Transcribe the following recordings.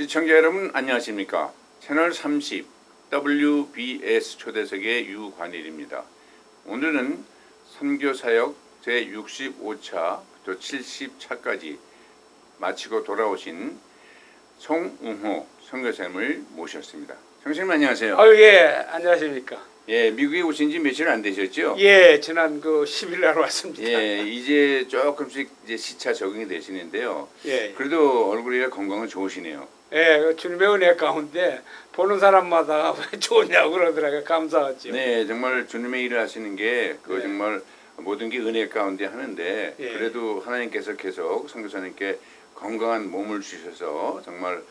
시청자 여러분 안녕하십니까? 채널 30 WBS 초대석의 유관일입니다. 오늘은 선교사역 제65차 또 70차까지 마치고 돌아오신 송웅호 선교사님을 모셨습니다. 선생님 안녕하세요. 예, 안녕하십니까? 예, 미국에 오신 지 며칠 안 되셨죠? 예, 지난 10일 날 왔습니다. 예, 이제 조금씩 이제 시차 적응이 되시는데요. 예. 그래도 얼굴이랑 건강은 좋으시네요. 예, 주님의 은혜 가운데 보는 사람마다 왜 좋냐고 그러더라고요. 감사하죠. 네, 정말 주님의 일을 하시는 게 네. 정말 모든 게 은혜 가운데 하는데 예. 그래도 하나님께서 계속 선교사님께 건강한 몸을 주셔서 정말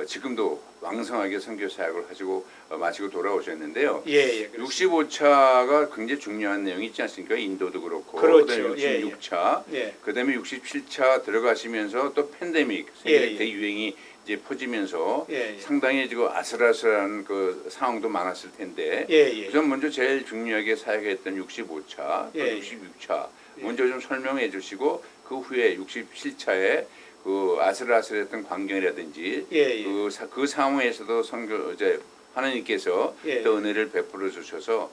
지금도 왕성하게 선교 사역을 하시고 마치고 돌아오셨는데요. 예, 65차가 굉장히 중요한 내용이 있지 않습니까? 인도도 그렇고 그렇죠. 그다음에 66차, 예. 그다음에 67차 들어가시면서 또 팬데믹 세계 대유행이 이제 퍼지면서 예. 상당히 지금 아슬아슬한 그 상황도 많았을 텐데 예. 우선 먼저 제일 중요하게 사역했던 65차, 예. 66차 먼저 좀 설명해 주시고 그 후에 67차에 그 아슬아슬했던 광경이라든지 예. 그 상황에서도 선교 이제 하나님께서 예. 또 은혜를 베풀어 주셔서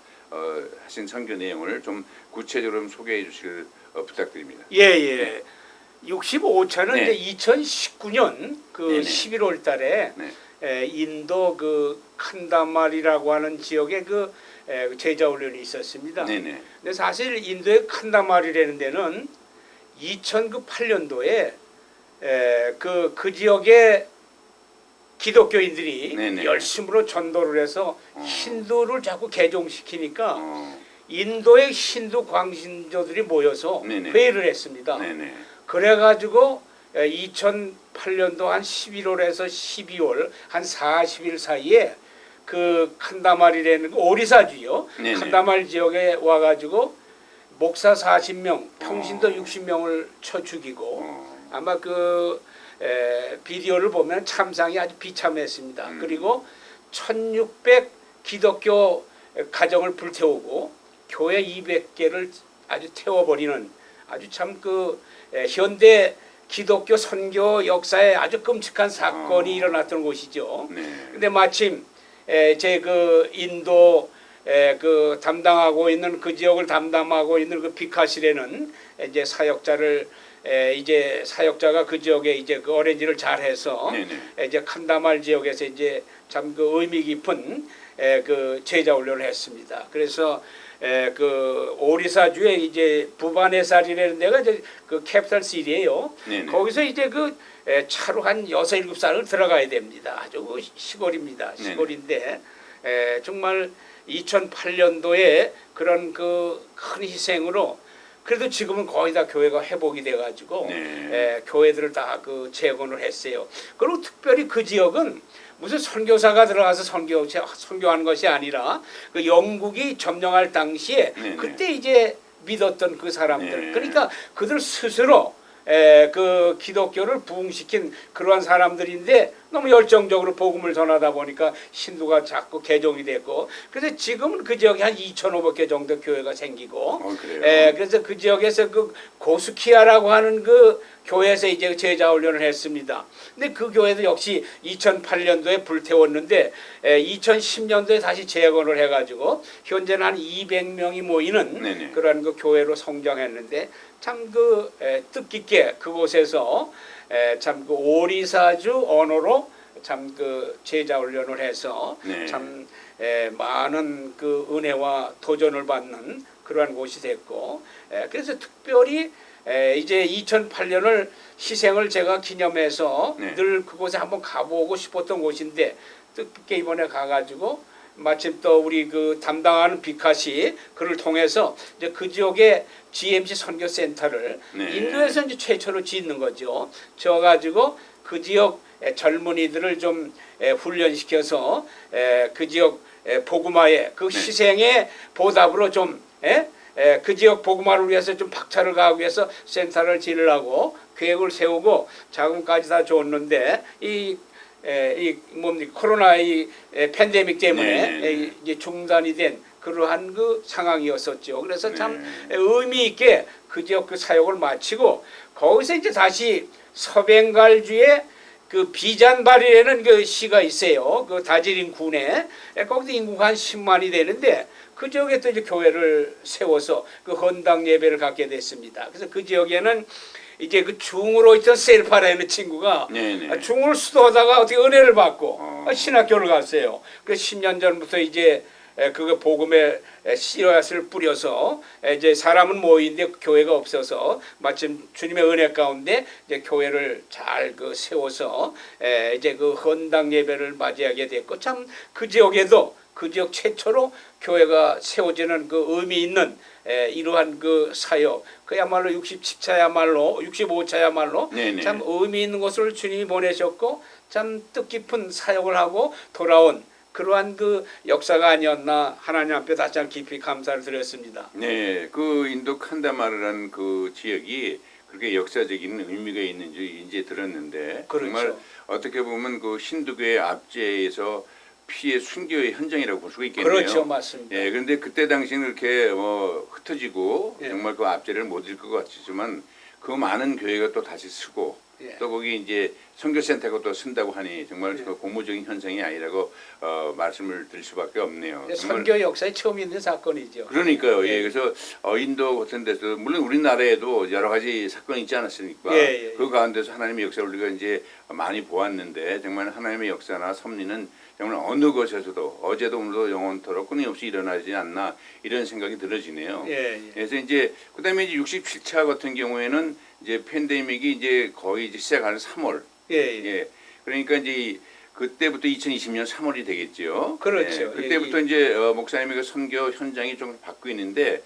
하신 선교 내용을 좀 구체적으로 좀 소개해 주시길 부탁드립니다. 예. 65차는 네. 이제 2019년 그 네네. 11월 달에 네. 인도 그 칸다말이라고 하는 지역에 그 제자 훈련이 있었습니다. 네네. 근데 사실 인도의 칸다말이라는 데는 2008년도에 그 지역의 기독교인들이 네네. 열심으로 전도를 해서 힌두를 자꾸 개종시키니까 인도의 힌두 광신조들이 모여서 네네. 회의를 했습니다. 네네. 그래가지고 2008년도 한 11월에서 12월 한 40일 사이에 그 칸다말이라는 오리사주요. 네네. 칸다말 지역에 와가지고 목사 40명, 평신도 60명을 쳐 죽이고 아마 그 비디오를 보면 참상이 아주 비참했습니다. 그리고 1600 기독교 가정을 불태우고 교회 200개를 아주 태워버리는 아주 참 그 현대 기독교 선교 역사에 아주 끔찍한 사건이 일어났던 곳이죠. 네. 근데 마침 제 그 인도 그 담당하고 있는 그 지역을 담당하고 있는 그 비카시라는 이제 사역자를 이제 사역자가 그 지역에 이제 그 어레인지를 잘해서 네네. 이제 칸다말 지역에서 이제 참 그 의미 깊은 그 제자 훈련을 했습니다. 그래서 그 오리사주에 이제 부바네살이라는 데가 이제 그 캐피탈 시티예요. 네네. 거기서 이제 그 차로 한 6, 7살을 들어가야 됩니다. 아주 그 시골입니다. 시골인데 정말 2008년도에 그런 그 큰 희생으로 그래도 지금은 거의 다 교회가 회복이 돼가지고 네. 교회들을 다 그 재건을 했어요. 그리고 특별히 그 지역은 무슨 선교사가 들어가서 선교하는 것이 아니라 그 영국이 점령할 당시에 네네. 그때 이제 믿었던 그 사람들, 네. 그러니까 그들 스스로 그 기독교를 부흥시킨 그러한 사람들인데 너무 열정적으로 복음을 전하다 보니까 신도가 자꾸 개종이 됐고 그래서 지금은 그 지역에 한 2,500개 정도 교회가 생기고 그래요? 그래서 그 지역에서 그 고스키아라고 하는 그 교회에서 이제 제자 훈련을 했습니다. 근데 그 교회도 역시 2008년도에 불태웠는데 2010년도에 다시 재건을 해가지고 현재는 한 200명이 모이는 네네. 그런 그 교회로 성장했는데 참 그 뜻깊게 그곳에서 참 그 오리사주 언어로 참 그 제자 훈련을 해서 네. 참 많은 그 은혜와 도전을 받는 그러한 곳이 됐고 그래서 특별히 이제 2008년을 희생을 제가 기념해서 네. 늘 그곳에 한번 가보고 싶었던 곳인데 뜻깊게 이번에 가가지고 마침 또 우리 그 담당하는 비카시 그를 통해서 이제 그 지역의 GMC 선교센터를 네. 인도에서 이제 최초로 짓는 거죠. 지어가지고 그 지역 젊은이들을 좀 훈련시켜서 그 지역 복음화의 그 희생의 보답으로 좀 그 지역 복음화를 위해서 좀 박차를 가하기 위해서 센터를 지으려고 계획을 세우고 자금까지 다 줬는데 이 뭡니까 코로나 이 팬데믹 때문에 이제 중단이 된 그러한 그 상황이었었죠. 그래서 참 의미 있게 그 지역 그 사역을 마치고 거기서 이제 다시 서벵갈주에 그 비잔바리라는 그 시가 있어요. 그 다지린 군에 거기서 인구가 한 10만이 되는데 그 지역에 또 이제 교회를 세워서 그 헌당 예배를 갖게 됐습니다. 그래서 그 지역에는 이제 그 중으로 있던 셀파라는 친구가 네네. 중을 수도하다가 어떻게 은혜를 받고 신학교를 갔어요. 그래서 10년 전부터 이제 그 복음의 씨앗을 뿌려서 이제 사람은 모이는데 교회가 없어서 마침 주님의 은혜 가운데 이제 교회를 잘 그 세워서 이제 그 헌당 예배를 맞이하게 됐고 참 그 지역에도 그 지역 최초로 교회가 세워지는 그 의미 있는 이러한 그 사역 그야말로 67차야말로 65차야말로 네네. 참 의미 있는 것을 주님이 보내셨고 참 뜻깊은 사역을 하고 돌아온 그러한 그 역사가 아니었나 하나님 앞에 다시 한번 깊이 감사를 드렸습니다. 네, 그 인도 칸다마르라는 그 지역이 그렇게 역사적인 의미가 있는지 이제 들었는데 그렇죠. 정말 어떻게 보면 그 힌두교의 압제에서 피해 순교의 현장이라고 볼 수가 있겠네요. 그렇죠, 맞습니다. 예, 그런데 그때 당시는 이렇게 흩어지고 예. 정말 그 압제를 못 이길 것 같지만 그 많은 교회가 또 다시 쓰고 예. 또 거기 이제 선교센터가 또 쓴다고 하니 정말 예. 그 고무적인 현상이 아니라고 말씀을 드릴 수밖에 없네요. 정말 선교 역사에 처음 있는 사건이죠. 그러니까요. 예. 예. 그래서 인도 같은 데서 물론 우리나라에도 여러 가지 사건이 있지 않았습니까? 예. 그 가운데서 하나님의 역사를 우리가 이제 많이 보았는데 정말 하나님의 역사나 섭리는 정말 어느 곳에서도 어제도 오늘도 영원토록 끊임없이 일어나지 않나 이런 생각이 들어지네요. 예. 그래서 이제 그다음에 이제 67차 같은 경우에는 이제 팬데믹이 이제 거의 이제 시작하는 3월. 예. 예. 그러니까 이제 그때부터 2020년 3월이 되겠죠. 그렇죠. 예, 그때부터 이제 목사님의 그 선교 현장이 좀 바뀌는데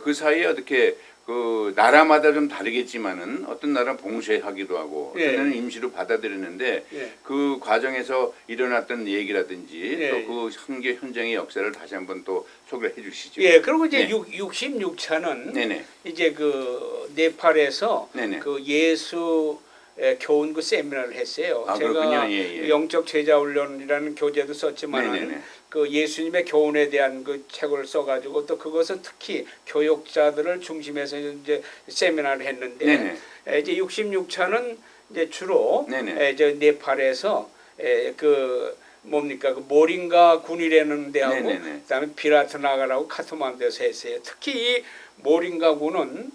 그 사이에 어떻게 그 나라마다 좀 다르겠지만은 어떤 나라는 봉쇄하기도 하고 어떤 나라는 임시로 받아들였는데 그 과정에서 일어났던 얘기라든지 또 그 선교 현장의 역사를 다시 한번 또 소개를 해주시죠. 예. 그리고 이제 66차는 네네. 이제 그 네팔에서 네네. 그 예수 교훈 그 세미나를 했어요. 아, 제가 그렇군요. 예. 영적 제자 훈련이라는 교재도 썼지만 네네네. 그 예수님의 교훈에 대한 그 책을 써가지고 또 그것은 특히 교육자들을 중심해서 이제 세미나를 했는데 네네. 이제 66차는 이제 주로 네네. 이제 네팔에서 그 뭡니까 그 모링가 군이라는 데하고 네네네. 그다음에 비라트나가라고 카트만두에서 했어요. 특히 이 모링가 군은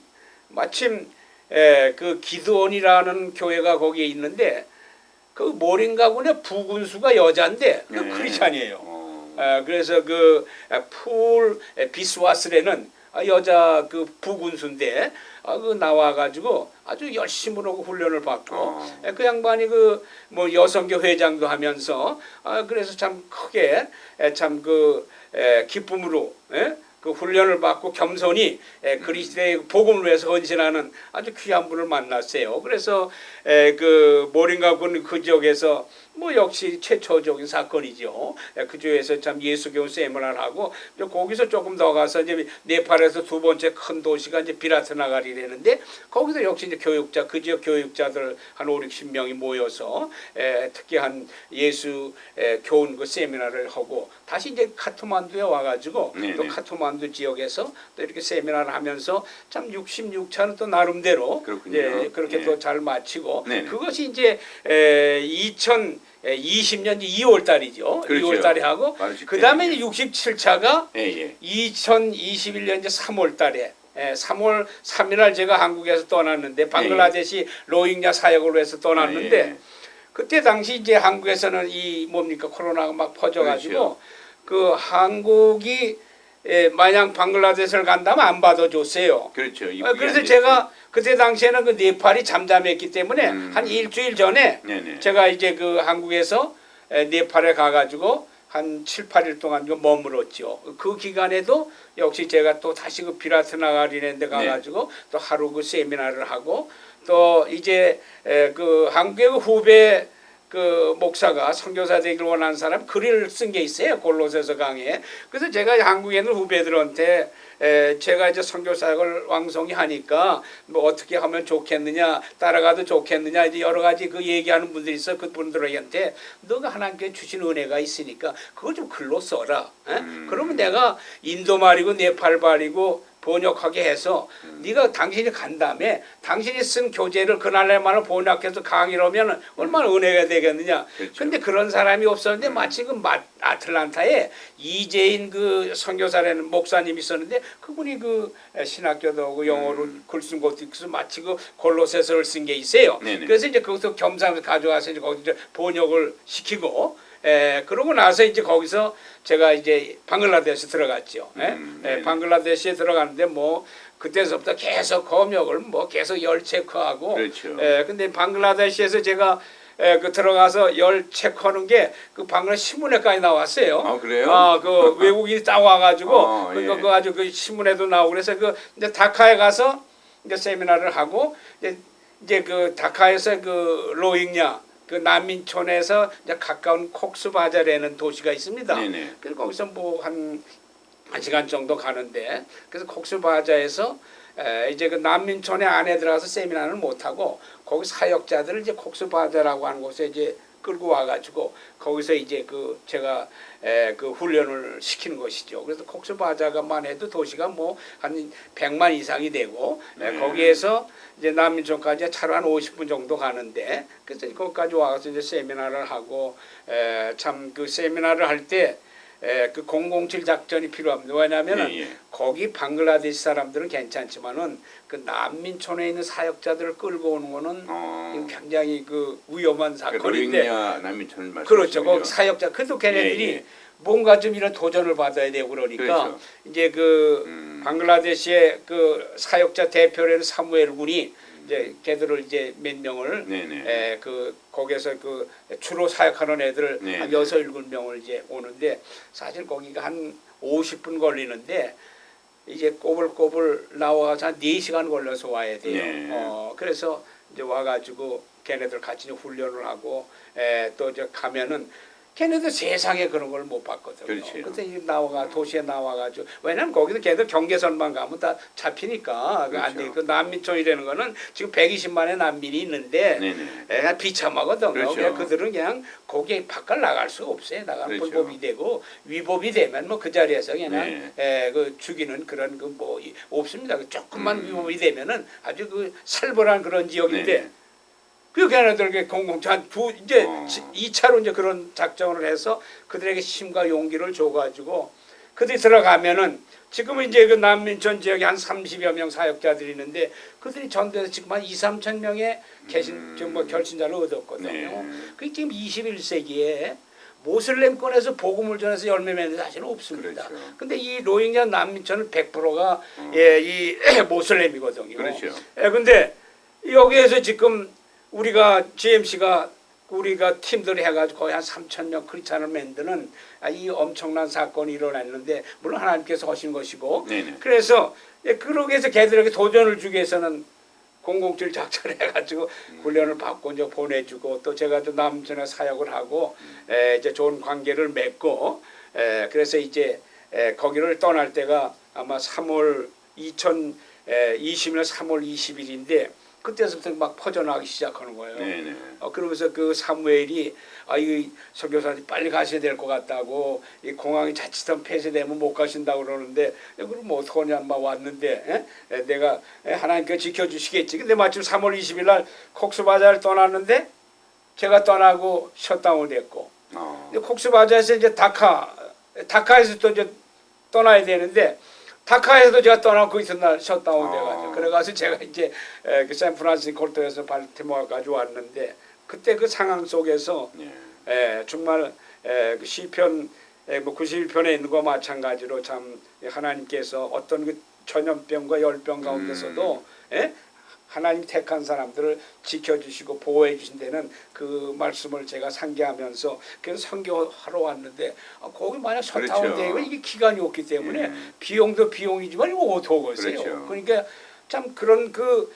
마침 그 기드온이라는 교회가 거기에 있는데 그 모링가군의 부군수가 여자인데 그 크리스찬이에요. 그래서 그 풀 비스와스라는 여자 그 부군수인데 그 나와가지고 아주 열심으로 훈련을 받고 그 양반이 그 뭐 여성교 회장도 하면서 그래서 참 크게 참 그 기쁨으로 그 훈련을 받고 겸손히 그리스도의 복음을 위해서 헌신하는 아주 귀한 분을 만났어요. 그래서 그 모링가군 그 지역에서 뭐 역시 최초적인 사건이죠. 그 지역에서 참 예수교훈 세미나를 하고 거기서 조금 더 가서 이제 네팔에서 두 번째 큰 도시가 이제 비라트나갈이라는데 거기서 역시 이제 교육자 그 지역 교육자들 한 5, 60명이 모여서 특히 한 예수 교훈 그 세미나를 하고 다시 이제 카트만두에 와가지고 또 카트만두 지역에서 또 이렇게 세미나를 하면서 참 66차는 또 나름대로 그렇게 또 잘 마치고 그것이 이제 2020년 2월 달이죠. 그렇죠. 2월 달에 하고 그다음에 67차가 2021년 이제 3월 달에 3월 3일 날 제가 한국에서 떠났는데 방글라데시 로힝야 사역으로 해서 떠났는데 그때 당시 이제 한국에서는 이 뭡니까 코로나가 막 퍼져가지고 그 한국이 마냥 방글라데시를 간다면 안 받아줬어요. 그렇죠. 그래서 제가 그때 당시에는 그 네팔이 잠잠했기 때문에 한 일주일 전에 제가 이제 그 한국에서 네팔에 가가지고 한 7, 8일 동안 머물었죠. 그 기간에도 역시 제가 또 다시 그 비라트나갈이라는 데 가가지고 또 하루 그 세미나를 하고 또 이제 그 한국의 그 후배 그 목사가 선교사 되기를 원하는 사람 글을 쓴 게 있어요. 골로새서 강의에. 그래서 제가 한국에 있는 후배들한테 제가 이제 선교사역을 왕성히 하니까 뭐 어떻게 하면 좋겠느냐 따라가도 좋겠느냐 이제 여러 가지 그 얘기하는 분들이 있어. 그 분들한테 너가 하나님께 주신 은혜가 있으니까 그걸 좀 글로 써라. 그러면 내가 인도 말이고 네팔 말이고 번역하게 해서 네가 당신이 간 다음에 당신이 쓴 교재를 그날에만을 번역해서 강의를 하면 얼마나 은혜가 되겠느냐. 그렇죠. 근데 그런 사람이 없었는데 마치 그 아틀란타에 이재인 그 선교사라는 목사님이 있었는데 그분이 그 신학교도 하고 영어로 글 쓴 것도 있어서 마치 그 골로새서를 쓴 게 있어요. 네네. 그래서 이제 거기서 겸사겸사 가져가서 이제 거기서 번역을 시키고 그러고 나서 이제 거기서 제가 이제 방글라데시 들어갔죠. 방글라데시에 들어갔는데 뭐 그때서부터 계속 검역을 뭐 계속 열 체크하고. 그렇죠. 근데 방글라데시에서 제가 그 들어가서 열 체크하는 게 그 방글라데시 신문에까지 나왔어요. 아, 그래요? 그 외국인이 딱 와가지고 예. 그거 아주 그 신문에도 나오고 그래서 그 이제 다카에 가서 이제 세미나를 하고 이제 그 다카에서 그 로힝야 그 난민촌에서 이제 가까운 콕스바자라는 도시가 있습니다. 네네. 그래서 거기서 뭐 한 시간 정도 가는데 그래서 콕스바자에서 이제 그 난민촌에 안에 들어가서 세미나를 못 하고 거기 사역자들을 이제 콕스바자라고 하는 곳에 이제 끌고 와가지고 거기서 이제 그 제가 그 훈련을 시키는 것이죠. 그래서 콕스바자가만 해도 도시가 뭐 한 100만 이상이 되고 거기에서 이제 난민촌까지 차로 한 50분 정도 가는데 그래서 거기까지 와서 이제 세미나를 하고 참 그 세미나를 할 때 그 007 작전이 필요합니다. 왜냐하면 거기 방글라데시 사람들은 괜찮지만은 그 난민촌에 있는 사역자들을 끌고 오는 거는 굉장히 그 위험한 사건인데. 로힝야 난민촌을 말씀하시죠. 그렇죠. 거기 사역자 그래도 걔네들이 뭔가 좀 이런 도전을 받아야 되고 그러니까 그렇죠. 이제 그 방글라데시의 그 사역자 대표라는 사무엘 군이 이제 걔들을 이제 몇 명을 그 거기에서 그 주로 사역하는 애들을 한 6, 7명을 이제 오는데 사실 거기가 한 50분 걸리는데 이제 꼬불꼬불 나와서 한 4시간 걸려서 와야 돼요. 그래서 이제 와가지고 걔네들 같이 훈련을 하고 또 이제 가면은 걔네들 세상에 그런 걸 못 봤거든요. 그렇죠. 그래서 도시에 나와가지고 왜냐면 거기는 걔들 경계선만 가면 다 잡히니까 그렇죠. 안 돼. 그 난민촌이라는 거는 지금 120만의 난민이 있는데 비참하거든요. 그렇죠. 그냥 그들은 그냥 거기에 바깥 나갈 수가 없어요. 나가면 그렇죠. 불법이 되고 위법이 되면 뭐 그 자리에서 그냥 그 죽이는 그런 그 뭐 없습니다. 조금만 위법이 되면은 아주 그 살벌한 그런 지역인데. 그 걔네들에게 이제 2차로 이제 그런 작전을 해서 그들에게 힘과 용기를 줘가지고 그들이 들어가면은 지금은 이제 그 난민촌 지역에 한 30여 명 사역자들이 있는데 그들이 전도해서 지금 한 2, 3천 명의 뭐 결신자를 얻었거든요. 그게 지금 21세기에 모슬렘권에서 복음을 전해서 열매 맺는 사실은 없습니다. 그렇죠. 근데 이 로힝야 난민촌은 100%가 이 모슬렘이거든요. 그렇죠. 근데 여기에서 지금 우리가 GMC가 우리가 팀들이 해가지고 거의 한 3천 명 크리스찬을 만드는 이 엄청난 사건이 일어났는데 물론 하나님께서 하신 것이고 그래서 그러기 위해서 걔들에게 도전을 주기 위해서는 007 작전을 해가지고 훈련을 받고 이제 보내주고 또 제가 또 남전에 사역을 하고 이제 좋은 관계를 맺고 그래서 이제 거기를 떠날 때가 아마 2020년 3월 20일인데 그때서부터 막 퍼져나가기 시작하는 거예요. 그러면서 그 사무엘이 이 선교사님 빨리 가셔야 될 것 같다고 이 공항이 자칫하면 폐쇄되면 못 가신다고 그러는데 그럼 뭐 어떡하냐 막 왔는데 내가 하나님께서 지켜주시겠지. 근데 마침 3월 20일 날 콕스바자를 떠났는데 제가 떠나고 셧다운 됐고 콕스바자에서 이제 다카에서 또 이제 떠나야 되는데 다카에서도 제가 떠나고 그 이튿날 셧다운 돼가지고 그래가지고 제가 이제 그 샌프란시스코에서 발티모어까지 왔는데 그때 그 상황 속에서 정말 그 시편 뭐 91편에 있는 것과 마찬가지로 참 하나님께서 어떤 그 전염병과 열병 가운데서도 하나님 택한 사람들을 지켜주시고 보호해 주신다는 그 말씀을 제가 상기하면서 그래서 선교하러 왔는데 거기 만약 셧다운 되고 이게 기간이 없기 때문에 비용도 비용이지만 이거 어떡하겠어요. 그러니까 참 그런 그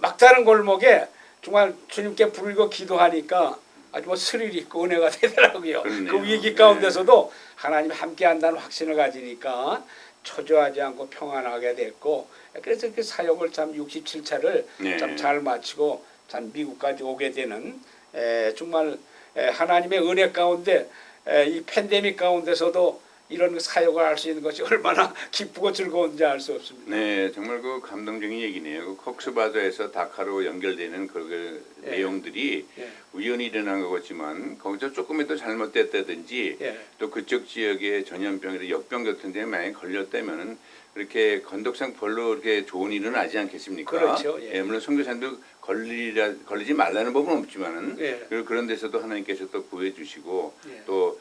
막다른 골목에 정말 주님께 부르고 기도하니까 아주 뭐 스릴 있고 은혜가 되더라고요. 그 위기 가운데서도 하나님 함께한다는 확신을 가지니까 초조하지 않고 평안하게 됐고 그래서 그 사역을 참 67차를 참 잘 마치고 참 미국까지 오게 되는 정말 하나님의 은혜 가운데 이 팬데믹 가운데서도 이런 사역을 할 수 있는 것이 얼마나 기쁘고 즐거운지 알 수 없습니다. 네, 정말 그 감동적인 얘기네요. 그 콕스바자에서 다카로 연결되는 그 예. 내용들이 예. 우연히 일어난 것 같지만 거기서 조금이라도 잘못됐다든지 예. 또 그쪽 지역에 전염병이나 역병 같은 데 만약에 걸렸다면은 그렇게 건덕상 별로 그렇게 좋은 일은 하지 않겠습니까? 그렇죠. 예. 물론 선교사님도 걸리지 말라는 법은 없지만은 예. 그런 데서도 하나님께서 또 구해주시고 예. 또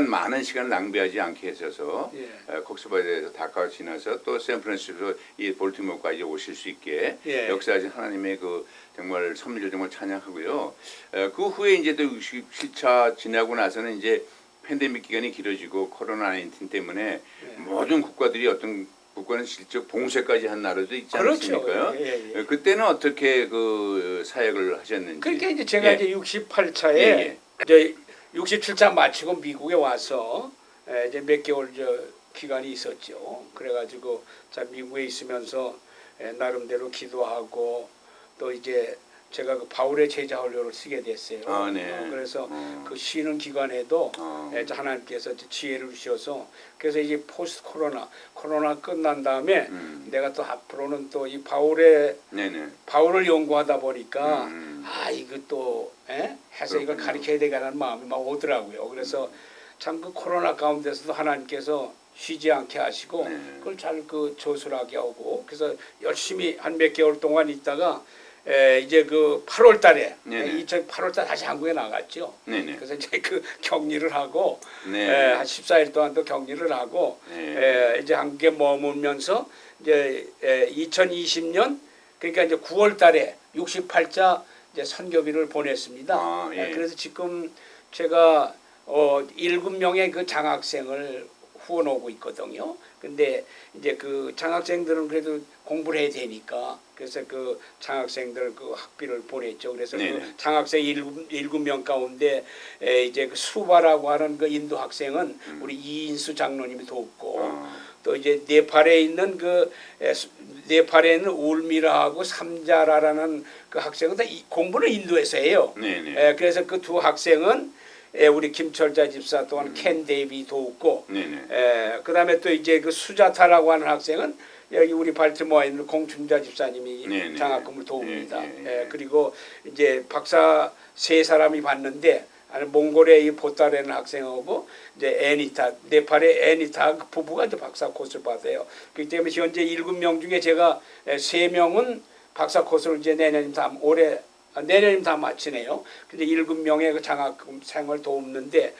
많은 시간을 낭비하지 않게 하셔서 예. 콕스바자에서 다카를 지나서 또 샌프란시스코 이 볼티모어까지 오실 수 있게 예. 역사하신 하나님의 그 정말 섭리를 정말 찬양하고요. 그 후에 이제 또 67차 지나고 나서는 이제 팬데믹 기간이 길어지고 코로나19 때문에 예. 모든 국가들이 어떤 국가는 실적 봉쇄까지 한 나라도 있지 그렇죠. 않습니까? 예, 예. 그때는 어떻게 그 사역을 하셨는지. 그러니까 이제 제가 예. 이제 68차에 예. 이제 67차 마치고 미국에 와서 이제 몇 개월 기간이 있었죠. 그래가지고 자 미국에 있으면서 나름대로 기도하고 또 이제 제가 그 바울의 제자 훈련을 쓰게 됐어요. 아, 네. 그래서 그 쉬는 기간에도 어. 하나님께서 지혜를 주셔서 그래서 이제 포스트 코로나 끝난 다음에 내가 또 앞으로는 또 이 네네. 바울을 연구하다 보니까 이거 또 해서 이걸 그렇군요. 가르쳐야 되겠다는 마음이 막 오더라고요. 그래서 참 그 코로나 가운데서도 하나님께서 쉬지 않게 하시고 네. 그걸 잘 그 조술하게 하고 그래서 열심히 한 몇 개월 동안 있다가 이제 그 8월 달에 네네. 2008월 달 다시 한국에 나갔죠. 네네. 그래서 이제 그 격리를 하고 네. 한 14일 동안 또 격리를 하고 네. 이제 한국에 머물면서 이제 2020년 그러니까 이제 9월 달에 68자 이제 선교비를 보냈습니다. 아, 예. 그래서 지금 제가 7명의 그 장학생을 후원하고 있거든요. 근데 이제 그 장학생들은 그래도 공부를 해야 되니까 그래서 그 장학생들 그 학비를 보냈죠. 그래서 네네. 그 장학생 7명 가운데 이제 그 수바라고 하는 그 인도 학생은 우리 이인수 장로님이 돕고 또 이제 네팔에 있는 네팔에 있는 울미라하고 삼자라라는 그 학생은 다 공부는 인도에서 해요. 네네. 그래서 그 두 학생은 우리 김철자 집사 또한 켄 데이비 돕고 네네. 그다음에 또 이제 그 수자타라고 하는 학생은 여기 우리 발티모어에 있는 공춘자 집사님이 네네. 장학금을 도웁니다. 예. 그리고 이제 박사 세 사람이 봤는데 몽골의 이 보따라는 학생하고 이제 애니타 네팔의 애니타 그 부부가 이제 박사 코스를 받아요. 그렇기 때문에 현재 7명 중에 제가 3명은 박사 코스를 이제 내년이면 다 마치네요. 근데 7명의 그 장학금 생을 돕는데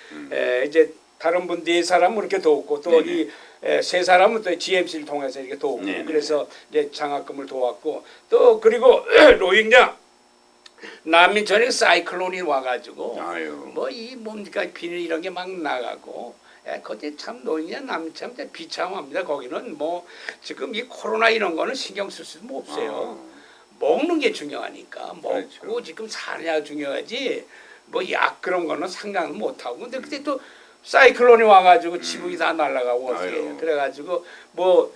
이제 다른 분 4사람은 이렇게 돕고 또 이 3사람은 또 GMC를 통해서 이렇게 돕고 네네. 그래서 이제 장학금을 도왔고 또 그리고 로힝야 난민촌에 사이클론이 와가지고 아유. 뭐 이 뭡니까 비닐 이런 게 막 나가고 그때 참 로힝야 난민 참 비참합니다. 거기는 뭐 지금 이 코로나 이런 거는 신경 쓸 수도 없어요. 먹는 게 중요하니까 먹고 그렇죠. 지금 사느냐가 중요하지 뭐 약 그런 거는 상관은 못하고 근데 그때 또 사이클론이 와가지고 지붕이 다 날아가고 어떻게 아유. 그래가지고 뭐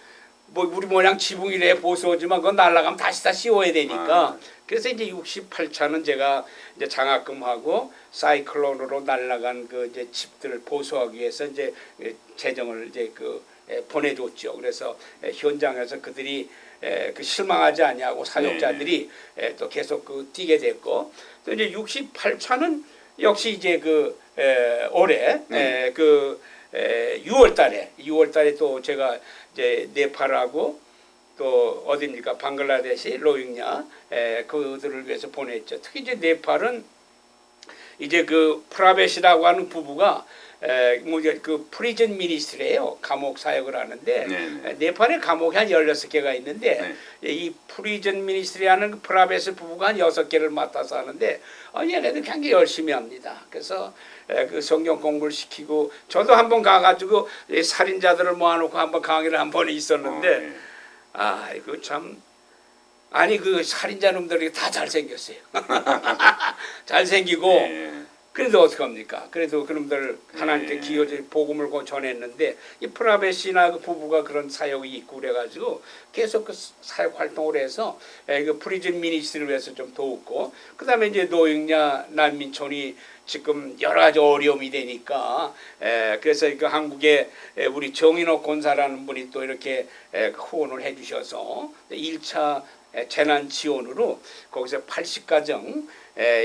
우리 모양 지붕이래 보수하지만 그건 날아가면 다시 다 씌워야 되니까 그래서 이제 68차는 제가 이제 장학금하고 사이클론으로 날아간 그 이제 집들을 보수하기 위해서 이제 재정을 이제 보내줬죠. 그래서 현장에서 그들이 그 실망하지 아니하고 사역자들이 또 계속 뛰게 됐고 또 이제 68차는 역시 이제 올해 6월달에 또 제가 이제 네팔하고 또 어디입니까 방글라데시 로힝야 그들을 위해서 보냈죠. 특히 이제 네팔은 이제 그 프라벳이라고 하는 부부가 그 프리즌 미니스트리예요. 감옥 사역을 하는데 네네. 네팔에 감옥이 한 16개가 있는데 이 프리즌 미니스트리 하는 그 프라벳 부부가 한 6개를 맡아서 하는데 얘네들 굉장히 열심히 합니다. 그래서 그 성경 공부를 시키고 저도 한번 가가지고 살인자들을 모아놓고 한번 강의를 한 번에 있었는데 이거 참 아니 그 살인자 놈들이 다 잘생겼어요. 잘생기고 그래도 어떡합니까? 그래도 그놈들 하나님께 기여지 복음을 전했는데 이 프라베시나 그 부부가 그런 사역이 있고 그래가지고 계속 그 사역 활동을 해서 그 프리즌 미니스트를 위해서 좀 도웠고 그다음에 이제 노익냐 난민촌이 지금 여러 가지 어려움이 되니까 그래서 그 한국에 우리 정인호 권사라는 분이 또 이렇게 후원을 해주셔서 1차 재난 지원으로 거기서 80가정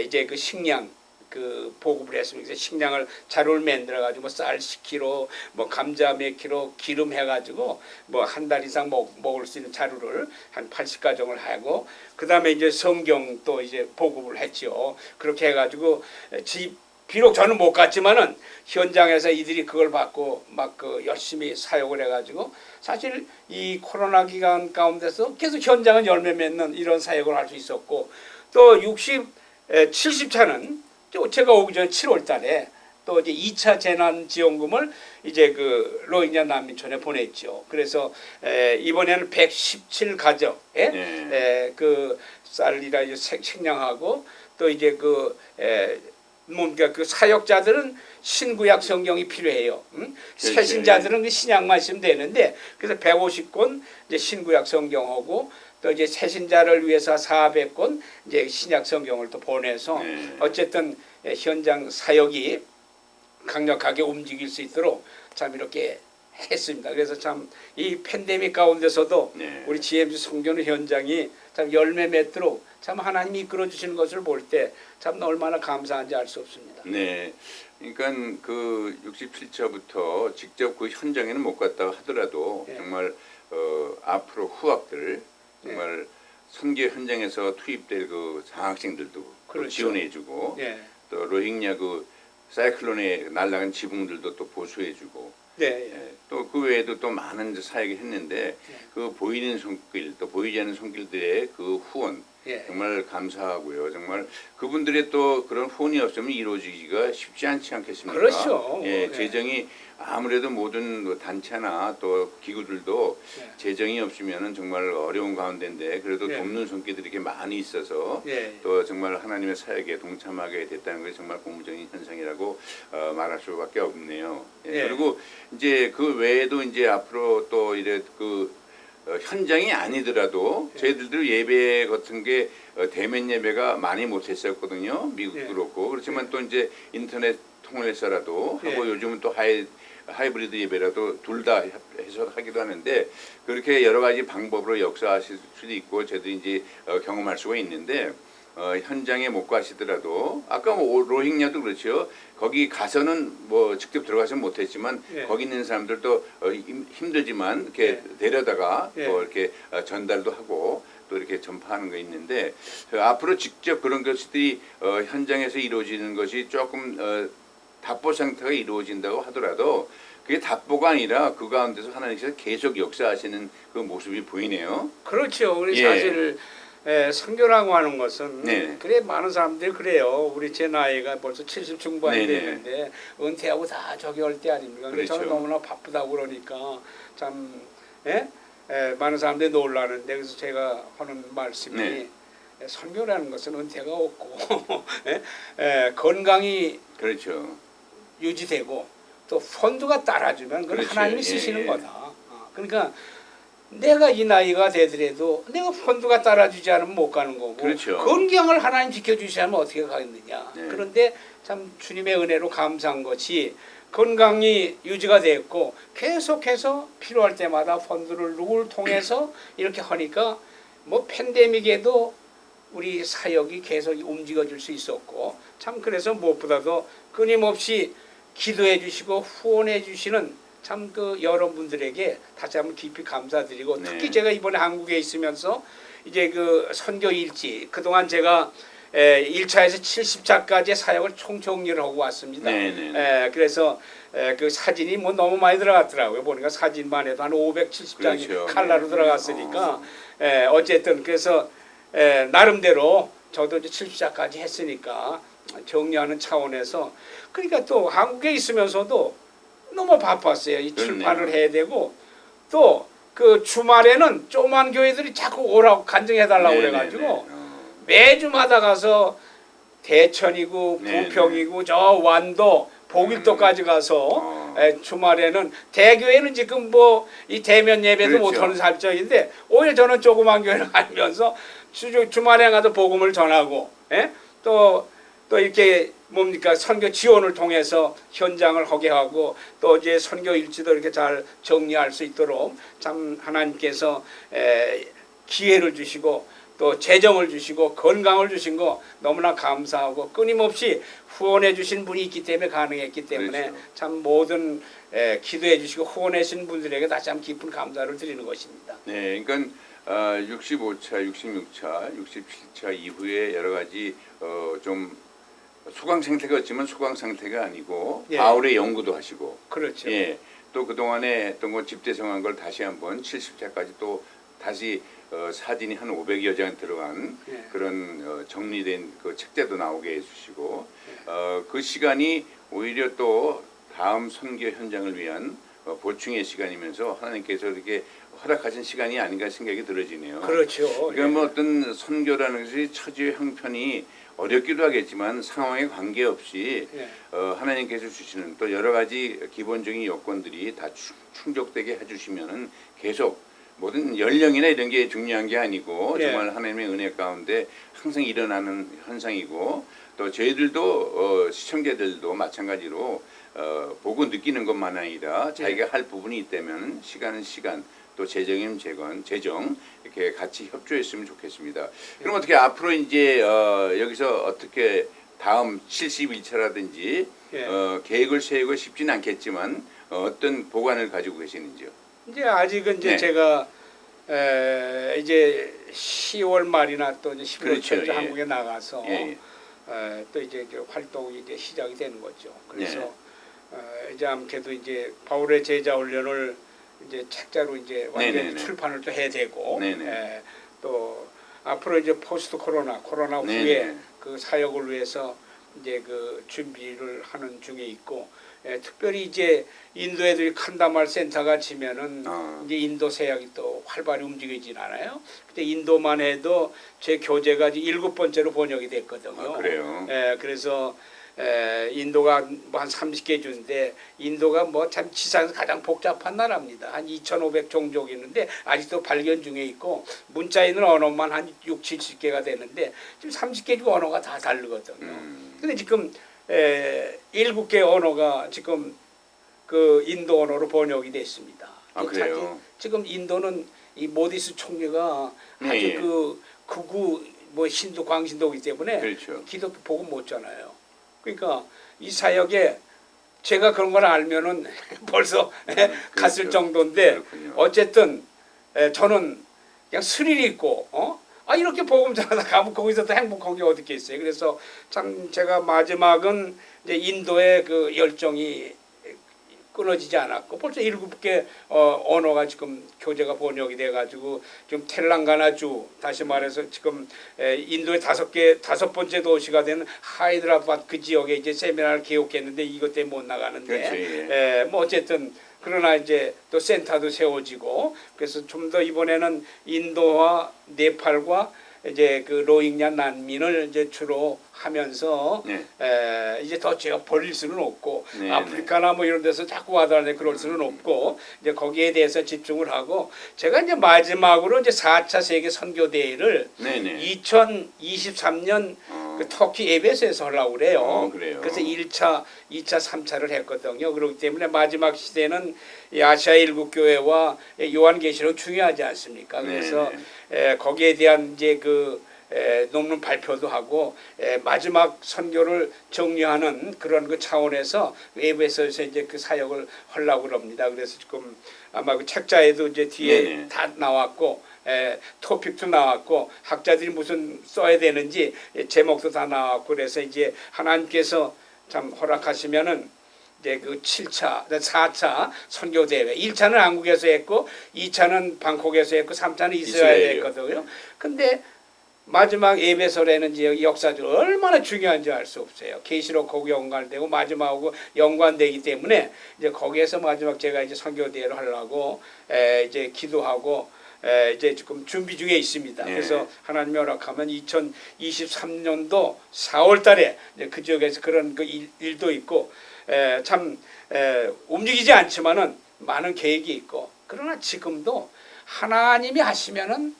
이제 그 식량 그 보급을 했습니다. 식량을 자료를 만들어 가지고 뭐 쌀 10kg, 뭐 감자 몇 킬로, 기름 해가지고 뭐 한 달 이상 먹을 수 있는 자료를 한 80가정을 하고 그다음에 이제 성경 또 이제 보급을 했죠. 그렇게 해가지고 비록 저는 못 갔지만은 현장에서 이들이 그걸 받고 막 그 열심히 사역을 해가지고 사실 이 코로나 기간 가운데서 계속 현장은 열매 맺는 이런 사역을 할 수 있었고 또 70차는 제가 오기 전 7월 달에 또 이제 2차 재난지원금을 이제 그 로힝야 난민촌에 보냈죠. 그래서 이번에는 117가정에 그 쌀이라 이제 식량하고 또 이제 그 뭔가 그 사역자들은 신구약 성경이 필요해요. 새신자들은 그 신약만 있으면 되는데 그래서 150권 이제 신구약 성경하고 또 이제 새신자를 위해서 400권 이제 신약 성경을 또 보내서 어쨌든 현장 사역이 강력하게 움직일 수 있도록 참 이렇게 했습니다. 그래서 참 이 팬데믹 가운데서도 우리 GMC 성교는 현장이 참 열매 맺도록 참 하나님이 이끌어 주시는 것을 볼 때 참 얼마나 감사한지 알 수 없습니다. 네. 그러니까 그 67차부터 직접 그 현장에는 못 갔다 하더라도 정말 앞으로 후학들 정말 선교 현장에서 투입될 그 장학생들도 그렇죠. 지원해주고 또 로힝야 그 사이클론에 날아간 지붕들도 또 보수해주고 또 그 외에도 또 많은 사역을 했는데 그 보이는 손길 또 보이지 않는 손길들의 그 후원 정말 감사하고요. 정말 그분들의 또 그런 후원이 없으면 이루어지기가 쉽지 않지 않겠습니까? 그렇죠. 재정이 아무래도 모든 단체나 또 기구들도 재정이 없으면 정말 어려운 가운데인데 그래도 돕는 손길들이 이렇게 많이 있어서 또 정말 하나님의 사역에 동참하게 됐다는 것이 정말 고무적인 현상이라고 말할 수밖에 없네요. 그리고 이제 그 외에도 이제 앞으로 또 이래 그 현장이 아니더라도 저희들도 예배 같은 게 대면 예배가 많이 못했었거든요. 미국도 그렇고 그렇지만 또 이제 인터넷 통해서라도 하고 요즘은 또 하이브리드 예배라도 둘 다 해서 하기도 하는데 그렇게 여러 가지 방법으로 역사하실 수도 있고 저희도 이제 경험할 수가 있는데 현장에 못 가시더라도 아까 뭐 로힝야도 그렇죠. 거기 가서는 뭐 직접 들어가서 못했지만 거기 있는 사람들도 힘들지만 이렇게 데려다가 또 이렇게 전달도 하고 또 이렇게 전파하는 거 있는데 앞으로 직접 그런 것들이 현장에서 이루어지는 것이 조금 답보 상태가 이루어진다고 하더라도 그게 답보가 아니라 그 가운데서 하나님께서 계속 역사하시는 그 모습이 보이네요. 그렇죠. 우리 사실 선교라고 하는 것은 그래 많은 사람들이 그래요. 우리 제 나이가 벌써 70 중반이 되는데 은퇴하고 다 저기 할 때 아닙니까? 그렇죠. 저는 너무나 바쁘다고 그러니까 참 많은 사람들이 놀라는데 그래서 제가 하는 말씀이 선교라는 것은 은퇴가 없고 건강이 그렇죠. 유지되고 또 펀드가 따라주면 그건 하나님이 쓰시는 거다. 그러니까 내가 이 나이가 되더라도 내가 펀드가 따라주지 않으면 못 가는 거고 그렇죠. 건강을 하나님 지켜주지 않으면 어떻게 가겠느냐. 그런데 참 주님의 은혜로 감사한 것이 건강이 유지가 됐고 계속해서 필요할 때마다 펀드를 누구를 통해서 이렇게 하니까 뭐 팬데믹에도 우리 사역이 계속 움직여질 수 있었고 참 그래서 무엇보다도 끊임없이 기도해 주시고 후원해 주시는 참 그 여러분들에게 다시 한번 깊이 감사드리고 특히 제가 이번에 한국에 있으면서 이제 그 선교 일지 그동안 제가 1차에서 70차까지 사역을 총정리를 하고 왔습니다. 그래서 그 사진이 뭐 너무 많이 들어갔더라고요. 보니까 사진만 해도 한 570장이 그렇죠. 칼라로 들어갔으니까 어쨌든 그래서 나름대로 저도 이제 70차까지 했으니까 정리하는 차원에서 그러니까 또 한국에 있으면서도 너무 바빴어요. 이 출판을 해야 되고 또 그 주말에는 조그만 교회들이 자꾸 오라고 간증해달라고 그래가지고 매주마다 가서 대천이고 네, 부평이고 저 완도 보길도까지 가서 주말에는 대교회는 지금 뭐 이 대면 예배도 그렇죠. 못하는 살적인데 오히려 저는 조그만 교회를 가면서 주말에 가서 복음을 전하고 또 이렇게 뭡니까 선교 지원을 통해서 현장을 하게 하고 또 이제 선교 일지도 이렇게 잘 정리할 수 있도록 참 하나님께서 기회를 주시고 또 재정을 주시고 건강을 주신 거 너무나 감사하고 끊임없이 후원해 주신 분이 있기 때문에 가능했기 때문에 그렇죠. 참 모든 기도해 주시고 후원해 주신 분들에게 다시 한번 깊은 감사를 드리는 것입니다. 네, 그러니까 65차, 66차, 67차 이후에 여러 가지 좀 소강 상태가 있지만 소강 상태가 아니고 예. 바울의 연구도 하시고 그렇죠. 예. 또 그동안에 했던 거 집대성한 걸 다시 한번 70차까지 또 다시 사진이 한 500여 장 들어간 예. 그런 정리된 그 책자도 나오게 해주시고 그 시간이 오히려 또 다음 선교 현장을 위한 보충의 시간이면서 하나님께서 이렇게 허락하신 시간이 아닌가 생각이 들어지네요. 그렇죠. 그러니까 뭐 어떤 선교라는 것이 처지의 형편이 어렵기도 하겠지만 상황에 관계없이 예. 하나님께서 주시는 또 여러 가지 기본적인 요건들이 다 충족되게 해주시면은 계속 모든 연령이나 이런 게 중요한 게 아니고 예. 정말 하나님의 은혜 가운데 항상 일어나는 현상이고 또 저희들도 시청자들도 마찬가지로 보고 느끼는 것만 아니라 자기가 할 부분이 있다면 시간은 시간 또 재정이면 재정 이렇게 같이 협조했으면 좋겠습니다. 그럼 어떻게 앞으로 이제 여기서 어떻게 다음 71차라든지 예. 계획을 세우고 쉽지는 않겠지만 어떤 보관을 가지고 계시는지요? 이제 아직은 이제 네. 제가 이제 10월 말이나 또 이제 11월 그렇죠. 초에 예. 한국에 나가서 예. 또 이제 그 활동이 이제 시작이 되는 거죠. 그래서 네. 이제 아무래도 이제 바울의 제자 훈련을 이제 책자로 이제 완전히 네네네. 출판을 또 해야 되고 네네. 또 앞으로 이제 포스트 코로나 네네. 후에 그 사역을 위해서 이제 그 준비를 하는 중에 있고 특별히 이제 인도 애들이 칸다말 센터가 지면은 이제 인도 세약이 또 활발히 움직이진 않아요. 근데 인도만 해도 제 교재가 이제 7번째로 번역이 됐거든요. 그래요. 그래서 인도가 뭐 한 30개 주인데 인도가 뭐 참 지상에서 가장 복잡한 나라입니다. 한 2,500 종족이 있는데 아직도 발견 중에 있고 문자 있는 언어만 한 6, 70개가 되는데 지금 30개 중 언어가 다 다르거든요. 근데 지금 7개 언어가 지금 그 인도 언어로 번역이 됐습니다. 그래요? 지금 인도는 이 모디스 총리가 네, 아주 예. 그 극우 뭐 신도 광신도이기 때문에 그렇죠. 기독교 복음 못 전해요. 그러니까 이 사역에 제가 그런 걸 알면은 벌써 갔을 그렇죠. 정도인데 그렇군요. 어쨌든 저는 그냥 스릴 있고 이렇게 복음 전하다 가면 거기서도 행복한 게 어디 있겠어요. 그래서 참 제가 마지막은 이제 인도의 그 열정이 끊어지지 않았고 벌써 7개 언어가 지금 교재가 번역이 돼가지고 지금 텔랑가나주 다시 말해서 지금 인도의 5번째 도시가 되는 하이드라바드 그 지역에 이제 세미나를 개업했는데 이것 때문에 못 나가는데 그렇지, 뭐 어쨌든 그러나 이제 또 센터도 세워지고 그래서 좀 더 이번에는 인도와 네팔과 이제 그 로힝야 난민을 이제 주로 하면서 네. 이제 더 제가 벌릴 수는 없고 네, 아프리카나 뭐 이런 데서 자꾸 와달래 그럴 수는 없고 이제 거기에 대해서 집중을 하고 제가 이제 마지막으로 이제 4차 세계 선교 대회를 네네. 2023년 그 터키 에베소에서 하려고 그래요. 그래요. 그래서 1차, 2차, 3차를 했거든요. 그렇기 때문에 마지막 시대는 이 아시아 일국교회와 요한계시록 중요하지 않습니까? 그래서 거기에 대한 이제 그 논문 발표도 하고 마지막 선교를 정리하는 그런 그 차원에서 에베소에서 이제 그 사역을 하려고 그럽니다. 그래서 지금 아마 그 책자에도 이제 뒤에 네네. 다 나왔고 토픽도 나왔고 학자들이 무슨 써야 되는지 제목도 다 나왔고 그래서 이제 하나님께서 참 허락하시면은 이제 그 7차, 4차 선교 대회 1차는 한국에서 했고 2차는 방콕에서 했고 3차는 이스라엘에 했거든요. 근데 마지막 에베소라는 지역이 역사적으로 얼마나 중요한지 알 수 없어요. 계시록 거기 연관되고 마지막하고 연관되기 때문에 이제 거기에서 마지막 제가 이제 선교 대회를 하려고 이제 기도하고 이제 지금 준비 중에 있습니다. 예. 그래서 하나님이 허락하면 2023년도 4월달에 그 지역에서 그런 그 일도 있고 참 움직이지 않지만은 많은 계획이 있고 그러나 지금도 하나님이 하시면은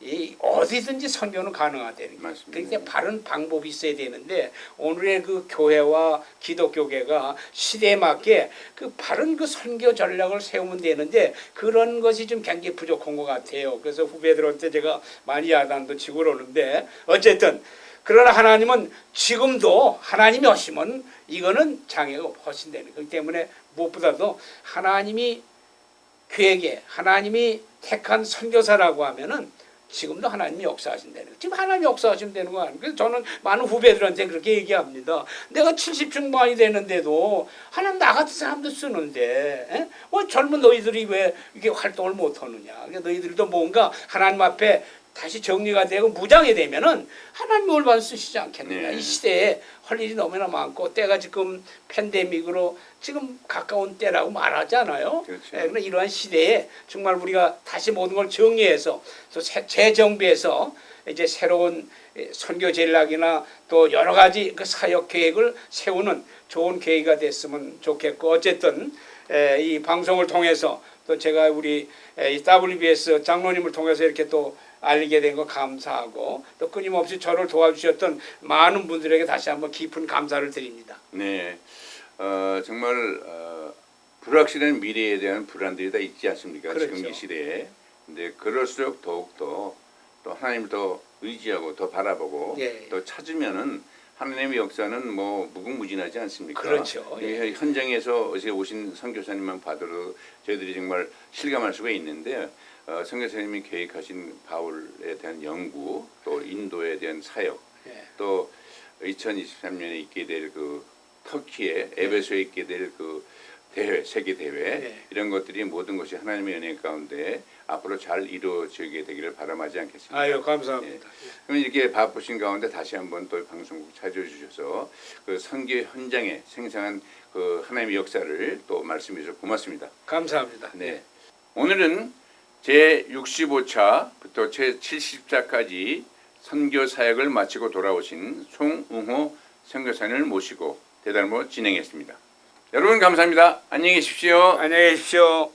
이 어디든지 선교는 가능하다는 거예요. 그런데 바른 방법이 있어야 되는데 오늘의 그 교회와 기독교계가 시대에 맞게 그 바른 그 선교 전략을 세우면 되는데 그런 것이 좀 굉장히 부족한 것 같아요. 그래서 후배들한테 제가 많이 야단도 치고 그러는데 어쨌든 그러나 하나님은 지금도 하나님이 하시면 이거는 장애가 훨씬 되는 거기 때문에 무엇보다도 하나님이 그에게 하나님이 택한 선교사라고 하면은 지금도 하나님이 역사하신다는 거예요. 지금 하나님이 역사하시면 되는 거 아니에요. 그래서 저는 많은 후배들한테 그렇게 얘기합니다. 내가 70 중반이 되는데도 하나님 나 같은 사람도 쓰는데 왜 젊은 너희들이 왜 이게 활동을 못하느냐. 그러니까 너희들도 뭔가 하나님 앞에 다시 정리가 되고 무장이 되면은 하나님이 올바른 쓰시지 않겠느냐. 네. 이 시대에 할 일이 너무나 많고 때가 지금 팬데믹으로 지금 가까운 때라고 말하잖아요. 그렇죠. 그러나 이러한 시대에 정말 우리가 다시 모든 걸 정리해서 또 재정비해서 이제 새로운 선교 전략이나 또 여러 가지 그 사역 계획을 세우는 좋은 계기가 됐으면 좋겠고 어쨌든 이 방송을 통해서 또 제가 우리 이 WBS 장로님을 통해서 이렇게 또 알리게 된 거 감사하고 또 끊임없이 저를 도와주셨던 많은 분들에게 다시 한번 깊은 감사를 드립니다. 네, 정말 불확실한 미래에 대한 불안들이 다 있지 않습니까? 그렇죠. 지금 이 시대에. 근데 그럴수록 더욱더 또 하나님을 더 의지하고 더 바라보고 예. 또 찾으면은 하나님의 역사는 뭐 무궁무진하지 않습니까? 그렇죠. 예. 현장에서 어제 오신 선교사님만 봐도 저희들이 정말 실감할 수가 있는데 선교사님이 계획하신 바울에 대한 연구 또 인도에 대한 사역 예. 또 2023년에 있게 될 그 터키에 에베소에 있게 될 그 대회 세계 대회 네. 이런 것들이 모든 것이 하나님의 은혜 가운데 앞으로 잘 이루어지게 되기를 바람하지 않겠습니까? 아유 감사합니다. 그럼 이렇게 바쁘신 가운데 다시 한번 또 방송국 찾아주셔서 그 선교 현장에 생생한 그 하나님의 역사를 또 말씀해 주셔서 고맙습니다. 감사합니다. 네. 오늘은 제 65차부터 제 70차까지 선교 사역을 마치고 돌아오신 송응호 선교사님을 모시고 대담으로 진행했습니다. 여러분 감사합니다. 안녕히 계십시오. 안녕히 계십시오.